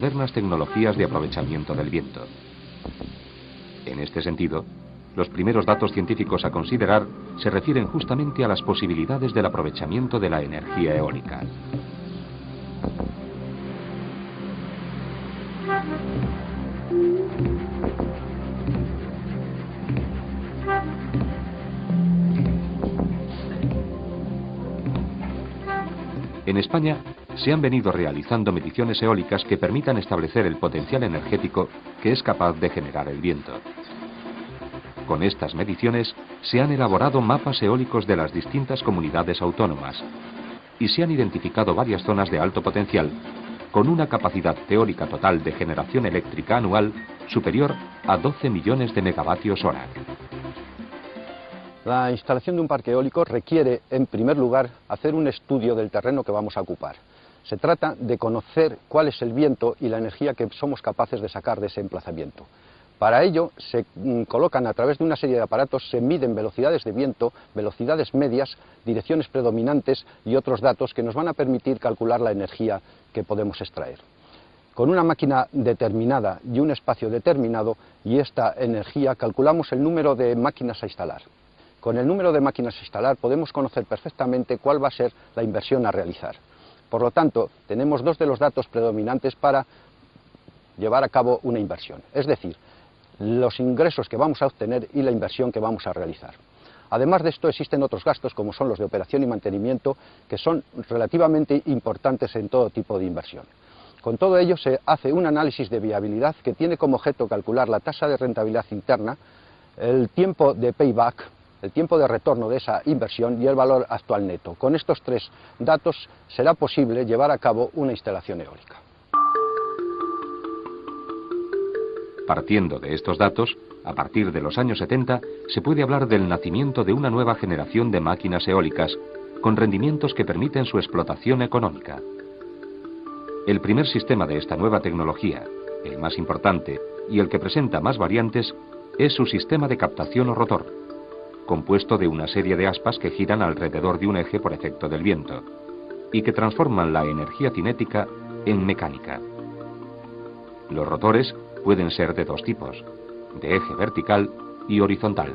modernas tecnologías de aprovechamiento del viento. En este sentido, los primeros datos científicos a considerar se refieren justamente a las posibilidades del aprovechamiento de la energía eólica. En España se han venido realizando mediciones eólicas que permitan establecer el potencial energético que es capaz de generar el viento. Con estas mediciones se han elaborado mapas eólicos de las distintas comunidades autónomas y se han identificado varias zonas de alto potencial con una capacidad teórica total de generación eléctrica anual superior a 12 millones de megavatios hora. La instalación de un parque eólico requiere, en primer lugar, hacer un estudio del terreno que vamos a ocupar. Se trata de conocer cuál es el viento y la energía que somos capaces de sacar de ese emplazamiento. Para ello se colocan a través de una serie de aparatos, se miden velocidades de viento, velocidades medias, direcciones predominantes y otros datos que nos van a permitir calcular la energía que podemos extraer. Con una máquina determinada y un espacio determinado y esta energía calculamos el número de máquinas a instalar. Con el número de máquinas a instalar podemos conocer perfectamente cuál va a ser la inversión a realizar. Por lo tanto, tenemos dos de los datos predominantes para llevar a cabo una inversión, es decir, los ingresos que vamos a obtener y la inversión que vamos a realizar. Además de esto existen otros gastos como son los de operación y mantenimiento que son relativamente importantes en todo tipo de inversión. Con todo ello se hace un análisis de viabilidad que tiene como objeto calcular la tasa de rentabilidad interna, el tiempo de payback, el tiempo de retorno de esa inversión y el valor actual neto. Con estos tres datos será posible llevar a cabo una instalación eólica. Partiendo de estos datos, a partir de los años 70 se puede hablar del nacimiento de una nueva generación de máquinas eólicas con rendimientos que permiten su explotación económica. El primer sistema de esta nueva tecnología, el más importante y el que presenta más variantes, es su sistema de captación o rotor, compuesto de una serie de aspas que giran alrededor de un eje por efecto del viento y que transforman la energía cinética en mecánica. Los rotores pueden ser de dos tipos, de eje vertical y horizontal.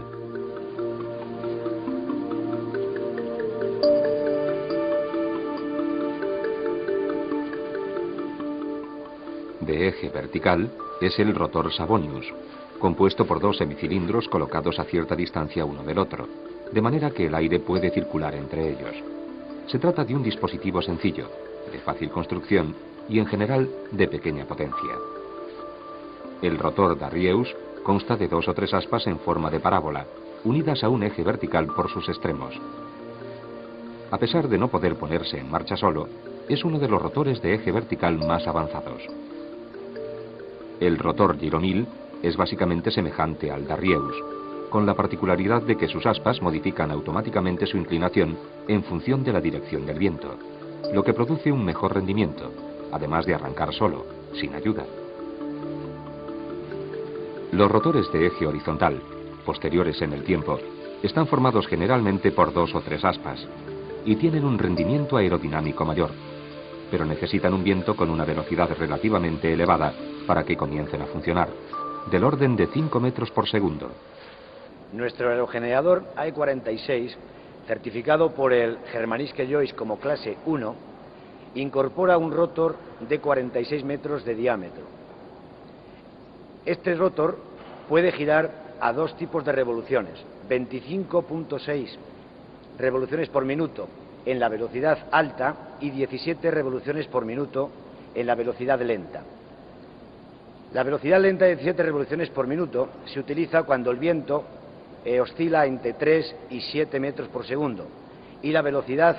De eje vertical es el rotor Savonius, compuesto por dos semicilindros colocados a cierta distancia uno del otro, de manera que el aire puede circular entre ellos. Se trata de un dispositivo sencillo, de fácil construcción y en general de pequeña potencia. El rotor Darrieus consta de dos o tres aspas en forma de parábola, unidas a un eje vertical por sus extremos. A pesar de no poder ponerse en marcha solo, es uno de los rotores de eje vertical más avanzados. El rotor Gironil es básicamente semejante al Darrieus, con la particularidad de que sus aspas modifican automáticamente su inclinación en función de la dirección del viento, lo que produce un mejor rendimiento, además de arrancar solo, sin ayuda. Los rotores de eje horizontal, posteriores en el tiempo, están formados generalmente por dos o tres aspas y tienen un rendimiento aerodinámico mayor, pero necesitan un viento con una velocidad relativamente elevada para que comiencen a funcionar, del orden de 5 metros por segundo. Nuestro aerogenerador AE46, certificado por el Germanische Joyce como clase 1, incorpora un rotor de 46 metros de diámetro. Este rotor puede girar a dos tipos de revoluciones, 25.6 revoluciones por minuto en la velocidad alta y 17 revoluciones por minuto en la velocidad lenta. La velocidad lenta de 17 revoluciones por minuto se utiliza cuando el viento oscila entre 3 y 7 metros por segundo y la velocidad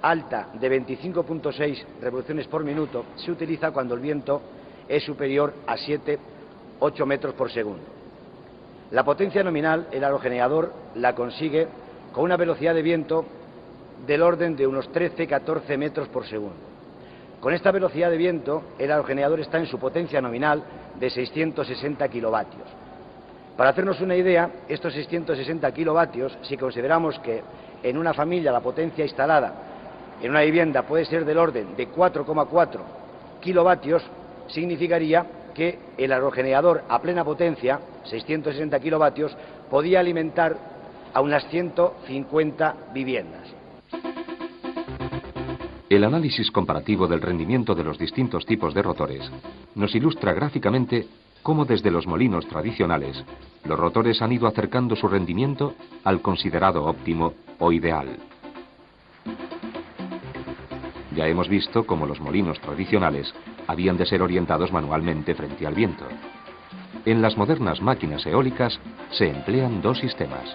alta de 25.6 revoluciones por minuto se utiliza cuando el viento es superior a 8 metros por segundo. La potencia nominal, el aerogenerador la consigue con una velocidad de viento del orden de unos 13-14 metros por segundo. Con esta velocidad de viento, el aerogenerador está en su potencia nominal de 660 kilovatios. Para hacernos una idea, estos 660 kilovatios, si consideramos que en una familia la potencia instalada en una vivienda puede ser del orden de 4,4 kilovatios, significaría que el aerogenerador a plena potencia, 660 kilovatios, podía alimentar a unas 150 viviendas. El análisis comparativo del rendimiento de los distintos tipos de rotores nos ilustra gráficamente cómo desde los molinos tradicionales los rotores han ido acercando su rendimiento al considerado óptimo o ideal. Ya hemos visto cómo los molinos tradicionales habían de ser orientados manualmente frente al viento. En las modernas máquinas eólicas se emplean dos sistemas.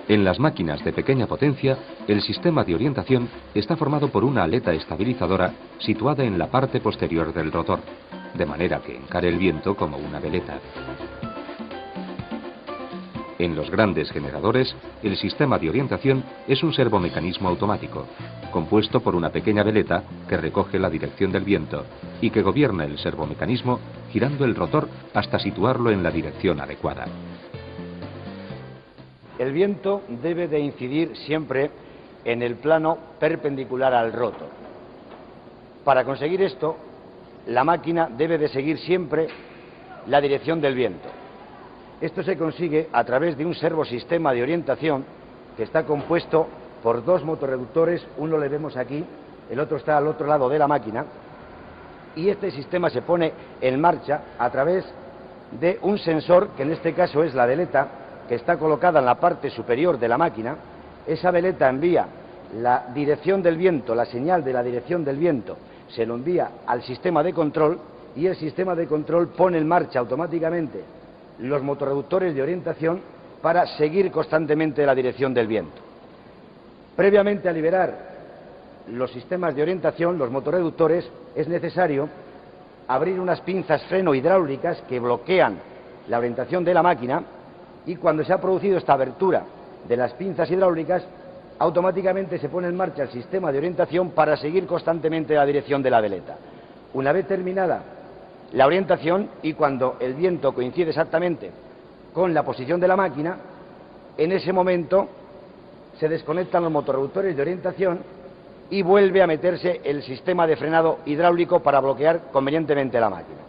En las máquinas de pequeña potencia, el sistema de orientación está formado por una aleta estabilizadora situada en la parte posterior del rotor, de manera que encare el viento como una veleta. En los grandes generadores, el sistema de orientación es un servomecanismo automático, compuesto por una pequeña veleta que recoge la dirección del viento y que gobierna el servomecanismo girando el rotor hasta situarlo en la dirección adecuada. El viento debe de incidir siempre en el plano perpendicular al rotor. Para conseguir esto, la máquina debe de seguir siempre la dirección del viento. Esto se consigue a través de un servosistema de orientación que está compuesto por dos motorreductores, uno le vemos aquí, el otro está al otro lado de la máquina, y este sistema se pone en marcha a través de un sensor, que en este caso es la veleta, que está colocada en la parte superior de la máquina. Esa veleta envía la dirección del viento, la señal de la dirección del viento, se lo envía al sistema de control y el sistema de control pone en marcha automáticamente los motorreductores de orientación para seguir constantemente la dirección del viento. Previamente a liberar los sistemas de orientación, los motorreductores, es necesario abrir unas pinzas freno hidráulicas que bloquean la orientación de la máquina, y cuando se ha producido esta abertura de las pinzas hidráulicas, automáticamente se pone en marcha el sistema de orientación para seguir constantemente la dirección de la veleta. Una vez terminada la orientación y cuando el viento coincide exactamente con la posición de la máquina, en ese momento se desconectan los motorreductores de orientación y vuelve a meterse el sistema de frenado hidráulico para bloquear convenientemente la máquina.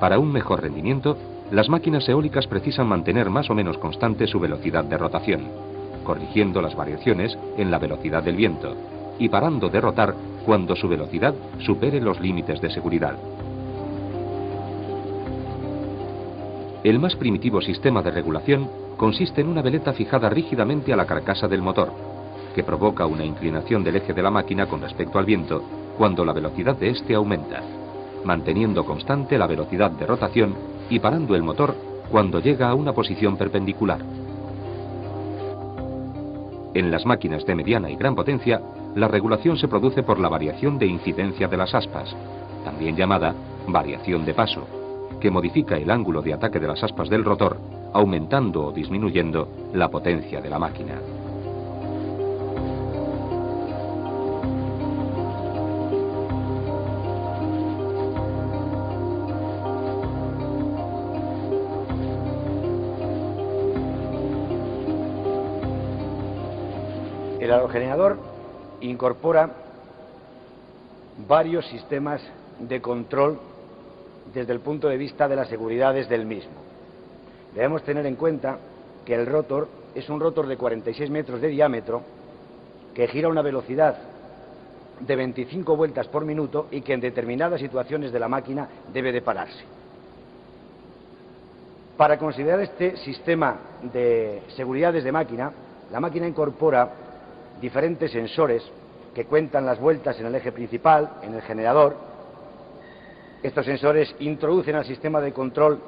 Para un mejor rendimiento, las máquinas eólicas precisan mantener más o menos constante su velocidad de rotación, corrigiendo las variaciones en la velocidad del viento y parando de rotar cuando su velocidad supere los límites de seguridad. El más primitivo sistema de regulación consiste en una veleta fijada rígidamente a la carcasa del motor, que provoca una inclinación del eje de la máquina con respecto al viento cuando la velocidad de éste aumenta, manteniendo constante la velocidad de rotación y parando el motor cuando llega a una posición perpendicular. En las máquinas de mediana y gran potencia, la regulación se produce por la variación de incidencia de las aspas, también llamada variación de paso, que modifica el ángulo de ataque de las aspas del rotor, aumentando o disminuyendo la potencia de la máquina. El aerogenerador incorpora varios sistemas de control desde el punto de vista de las seguridades del mismo. Debemos tener en cuenta que el rotor es un rotor de 46 metros de diámetro que gira a una velocidad de 25 vueltas por minuto y que en determinadas situaciones de la máquina debe de pararse. Para considerar este sistema de seguridades de máquina, la máquina incorpora diferentes sensores que cuentan las vueltas en el eje principal, en el generador. Estos sensores introducen al sistema de control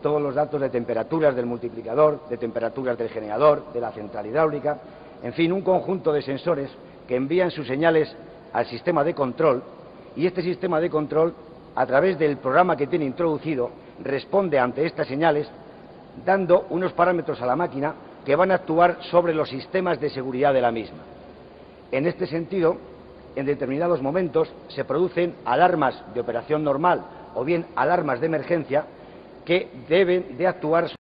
todos los datos de temperaturas del multiplicador, de temperaturas del generador, de la central hidráulica, en fin, un conjunto de sensores que envían sus señales al sistema de control, y este sistema de control, a través del programa que tiene introducido, responde ante estas señales, dando unos parámetros a la máquina que van a actuar sobre los sistemas de seguridad de la misma. En este sentido, en determinados momentos se producen alarmas de operación normal o bien alarmas de emergencia que deben de actuar